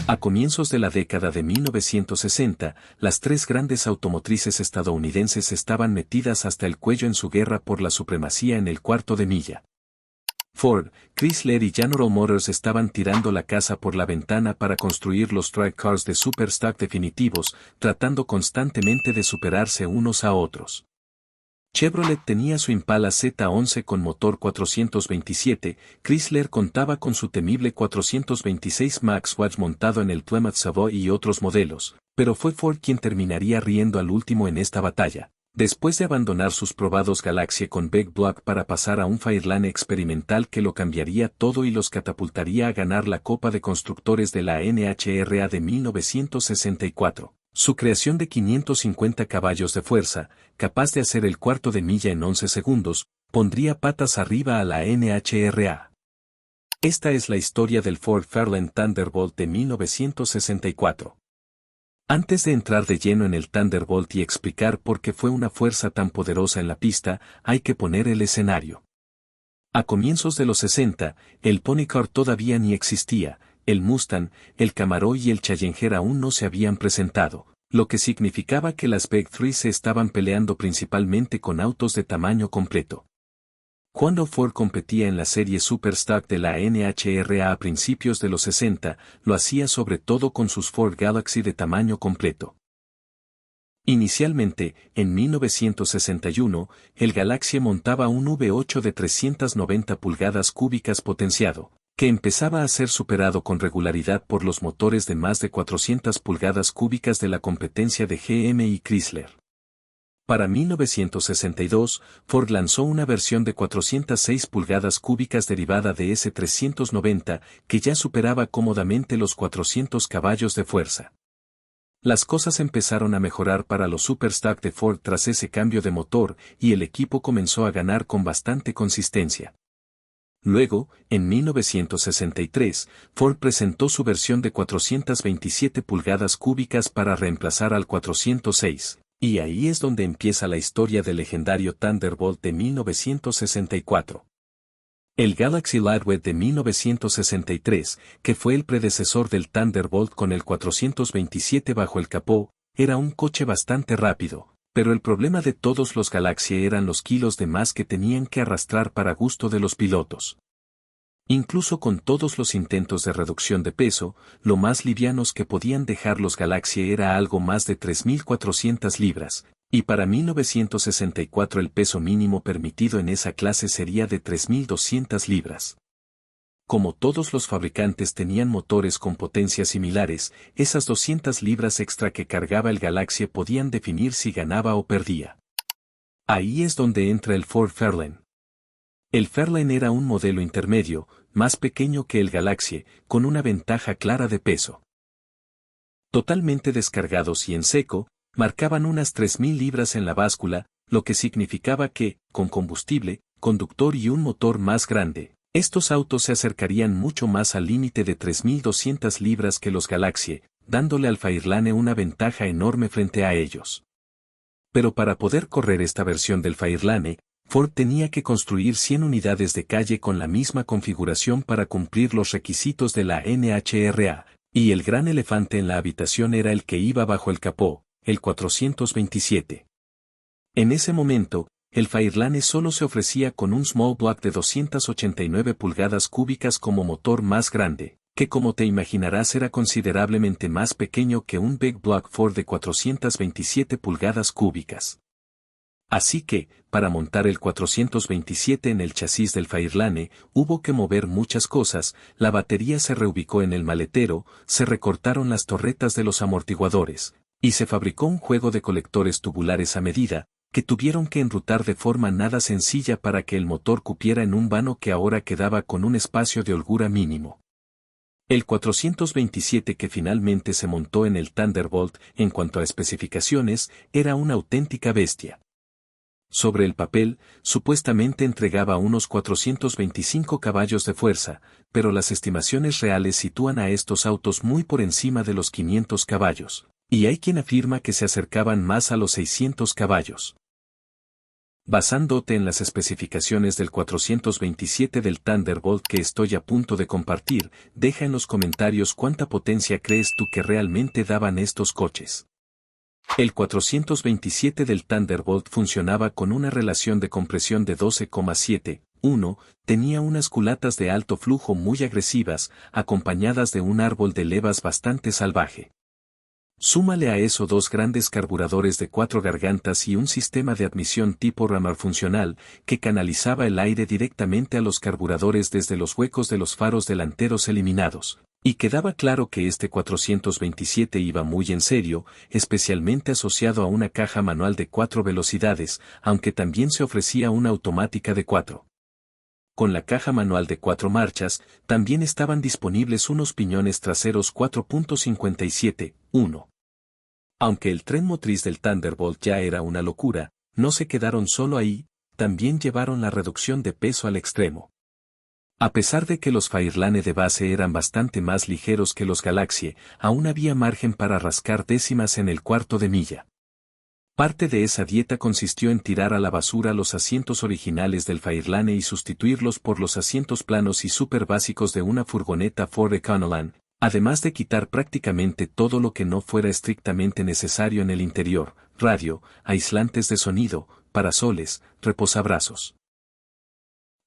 A comienzos de la década de 1960, las tres grandes automotrices estadounidenses estaban metidas hasta el cuello en su guerra por la supremacía en el cuarto de milla. Ford, Chrysler y General Motors estaban tirando la casa por la ventana para construir los track cars de superstock definitivos, tratando constantemente de superarse unos a otros. Chevrolet tenía su Impala Z11 con motor 427, Chrysler contaba con su temible 426 Maxwatch montado en el Plymouth Savoy y otros modelos, pero fue Ford quien terminaría riendo al último en esta batalla. Después de abandonar sus probados Galaxie con Big Block para pasar a un Fairlane experimental que lo cambiaría todo y los catapultaría a ganar la Copa de Constructores de la NHRA de 1964. Su creación de 550 caballos de fuerza, capaz de hacer el cuarto de milla en 11 segundos, pondría patas arriba a la NHRA. Esta es la historia del Ford Fairlane Thunderbolt de 1964. Antes de entrar de lleno en el Thunderbolt y explicar por qué fue una fuerza tan poderosa en la pista, hay que poner el escenario. A comienzos de los 60, el Pony Car todavía ni existía, el Mustang, el Camaro y el Challenger aún no se habían presentado, lo que significaba que las Big Three se estaban peleando principalmente con autos de tamaño completo. Cuando Ford competía en la serie Superstock de la NHRA a principios de los 60, lo hacía sobre todo con sus Ford Galaxy de tamaño completo. Inicialmente, en 1961, el Galaxie montaba un V8 de 390 pulgadas cúbicas potenciado, que empezaba a ser superado con regularidad por los motores de más de 400 pulgadas cúbicas de la competencia de GM y Chrysler. Para 1962, Ford lanzó una versión de 406 pulgadas cúbicas derivada de S390, que ya superaba cómodamente los 400 caballos de fuerza. Las cosas empezaron a mejorar para los Superstock de Ford tras ese cambio de motor, y el equipo comenzó a ganar con bastante consistencia. Luego, en 1963, Ford presentó su versión de 427 pulgadas cúbicas para reemplazar al 406, y ahí es donde empieza la historia del legendario Thunderbolt de 1964. El Galaxy Lightweight de 1963, que fue el predecesor del Thunderbolt con el 427 bajo el capó, era un coche bastante rápido, pero el problema de todos los Galaxie eran los kilos de más que tenían que arrastrar para gusto de los pilotos. Incluso con todos los intentos de reducción de peso, lo más livianos que podían dejar los Galaxie era algo más de 3.400 libras, y para 1964 el peso mínimo permitido en esa clase sería de 3.200 libras. Como todos los fabricantes tenían motores con potencias similares, esas 200 libras extra que cargaba el Galaxie podían definir si ganaba o perdía. Ahí es donde entra el Ford Fairlane. El Fairlane era un modelo intermedio, más pequeño que el Galaxie, con una ventaja clara de peso. Totalmente descargados y en seco, marcaban unas 3.000 libras en la báscula, lo que significaba que, con combustible, conductor y un motor más grande, estos autos se acercarían mucho más al límite de 3.200 libras que los Galaxie, dándole al Fairlane una ventaja enorme frente a ellos. Pero para poder correr esta versión del Fairlane, Ford tenía que construir 100 unidades de calle con la misma configuración para cumplir los requisitos de la NHRA, y el gran elefante en la habitación era el que iba bajo el capó, el 427. En ese momento, el Fairlane solo se ofrecía con un Small Block de 289 pulgadas cúbicas como motor más grande, que como te imaginarás era considerablemente más pequeño que un Big Block Ford de 427 pulgadas cúbicas. Así que, para montar el 427 en el chasis del Fairlane, hubo que mover muchas cosas, la batería se reubicó en el maletero, se recortaron las torretas de los amortiguadores, y se fabricó un juego de colectores tubulares a medida, que tuvieron que enrutar de forma nada sencilla para que el motor cupiera en un vano que ahora quedaba con un espacio de holgura mínimo. El 427 que finalmente se montó en el Thunderbolt, en cuanto a especificaciones, era una auténtica bestia. Sobre el papel, supuestamente entregaba unos 425 caballos de fuerza, pero las estimaciones reales sitúan a estos autos muy por encima de los 500 caballos, y hay quien afirma que se acercaban más a los 600 caballos. Basándote en las especificaciones del 427 del Thunderbolt que estoy a punto de compartir, deja en los comentarios cuánta potencia crees tú que realmente daban estos coches. El 427 del Thunderbolt funcionaba con una relación de compresión de 12,7:1, tenía unas culatas de alto flujo muy agresivas, acompañadas de un árbol de levas bastante salvaje. Súmale a eso dos grandes carburadores de 4 gargantas y un sistema de admisión tipo ramar funcional, que canalizaba el aire directamente a los carburadores desde los huecos de los faros delanteros eliminados. Y quedaba claro que este 427 iba muy en serio, especialmente asociado a una caja manual de 4 velocidades, aunque también se ofrecía una automática de 4. Con la caja manual de 4 marchas, también estaban disponibles unos piñones traseros 4.57:1. Aunque el tren motriz del Thunderbolt ya era una locura, no se quedaron solo ahí, también llevaron la reducción de peso al extremo. A pesar de que los Fairlane de base eran bastante más ligeros que los Galaxie, aún había margen para rascar décimas en el cuarto de milla. Parte de esa dieta consistió en tirar a la basura los asientos originales del Fairlane y sustituirlos por los asientos planos y súper básicos de una furgoneta Ford Econoline, además de quitar prácticamente todo lo que no fuera estrictamente necesario en el interior: radio, aislantes de sonido, parasoles, reposabrazos.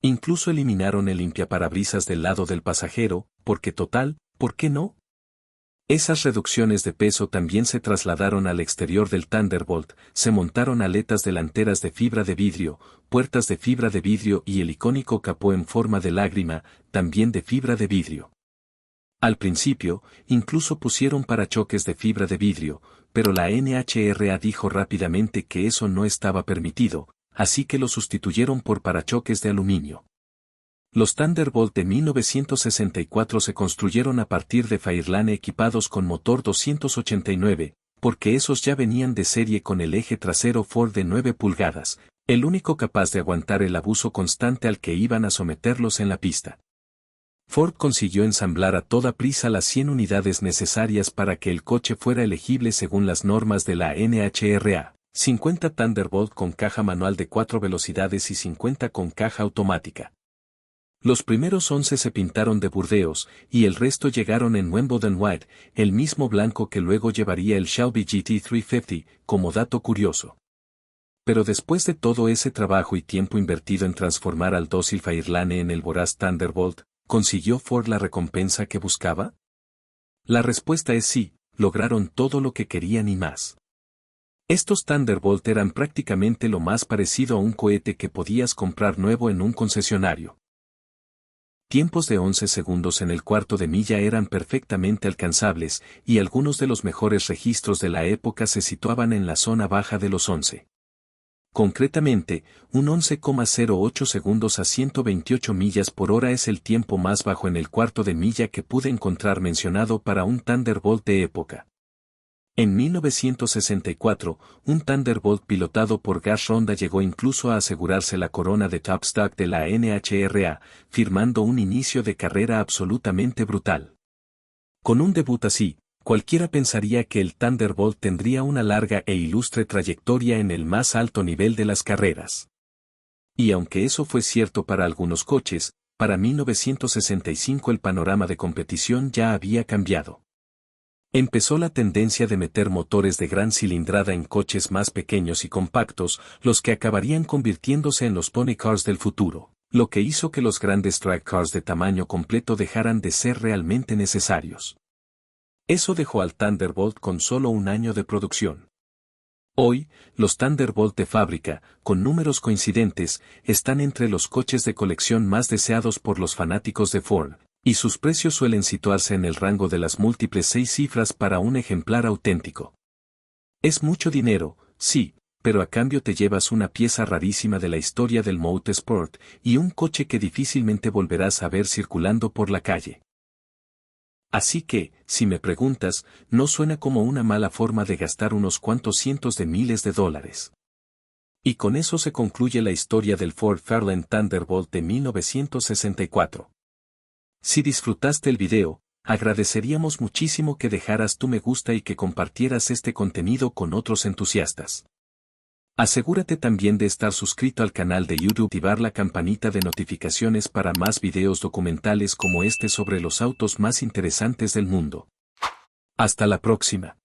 Incluso eliminaron el limpiaparabrisas del lado del pasajero, porque total, ¿por qué no? Esas reducciones de peso también se trasladaron al exterior del Thunderbolt, se montaron aletas delanteras de fibra de vidrio, puertas de fibra de vidrio y el icónico capó en forma de lágrima, también de fibra de vidrio. Al principio, incluso pusieron parachoques de fibra de vidrio, pero la NHRA dijo rápidamente que eso no estaba permitido, así que lo sustituyeron por parachoques de aluminio. Los Thunderbolt de 1964 se construyeron a partir de Fairlane equipados con motor 289, porque esos ya venían de serie con el eje trasero Ford de 9 pulgadas, el único capaz de aguantar el abuso constante al que iban a someterlos en la pista. Ford consiguió ensamblar a toda prisa las 100 unidades necesarias para que el coche fuera elegible según las normas de la NHRA. 50 Thunderbolt con caja manual de 4 velocidades y 50 con caja automática. Los primeros 11 se pintaron de burdeos, y el resto llegaron en Wimbledon White, el mismo blanco que luego llevaría el Shelby GT350, como dato curioso. Pero después de todo ese trabajo y tiempo invertido en transformar al dócil Fairlane en el voraz Thunderbolt, ¿consiguió Ford la recompensa que buscaba? La respuesta es sí, lograron todo lo que querían y más. Estos Thunderbolt eran prácticamente lo más parecido a un cohete que podías comprar nuevo en un concesionario. Tiempos de 11 segundos en el cuarto de milla eran perfectamente alcanzables, y algunos de los mejores registros de la época se situaban en la zona baja de los 11. Concretamente, un 11,08 segundos a 128 millas por hora es el tiempo más bajo en el cuarto de milla que pude encontrar mencionado para un Thunderbolt de época. En 1964, un Thunderbolt pilotado por Gas Ronda llegó incluso a asegurarse la corona de Top Stock de la NHRA, firmando un inicio de carrera absolutamente brutal. Con un debut así, cualquiera pensaría que el Thunderbolt tendría una larga e ilustre trayectoria en el más alto nivel de las carreras. Y aunque eso fue cierto para algunos coches, para 1965 el panorama de competición ya había cambiado. Empezó la tendencia de meter motores de gran cilindrada en coches más pequeños y compactos, los que acabarían convirtiéndose en los pony cars del futuro, lo que hizo que los grandes track cars de tamaño completo dejaran de ser realmente necesarios. Eso dejó al Thunderbolt con solo un año de producción. Hoy, los Thunderbolt de fábrica, con números coincidentes, están entre los coches de colección más deseados por los fanáticos de Ford, y sus precios suelen situarse en el rango de las múltiples 6 cifras para un ejemplar auténtico. Es mucho dinero, sí, pero a cambio te llevas una pieza rarísima de la historia del motorsport y un coche que difícilmente volverás a ver circulando por la calle. Así que, si me preguntas, no suena como una mala forma de gastar unos cuantos cientos de miles de dólares. Y con eso se concluye la historia del Ford Fairlane Thunderbolt de 1964. Si disfrutaste el video, agradeceríamos muchísimo que dejaras tu me gusta y que compartieras este contenido con otros entusiastas. Asegúrate también de estar suscrito al canal de YouTube y activar la campanita de notificaciones para más videos documentales como este sobre los autos más interesantes del mundo. Hasta la próxima.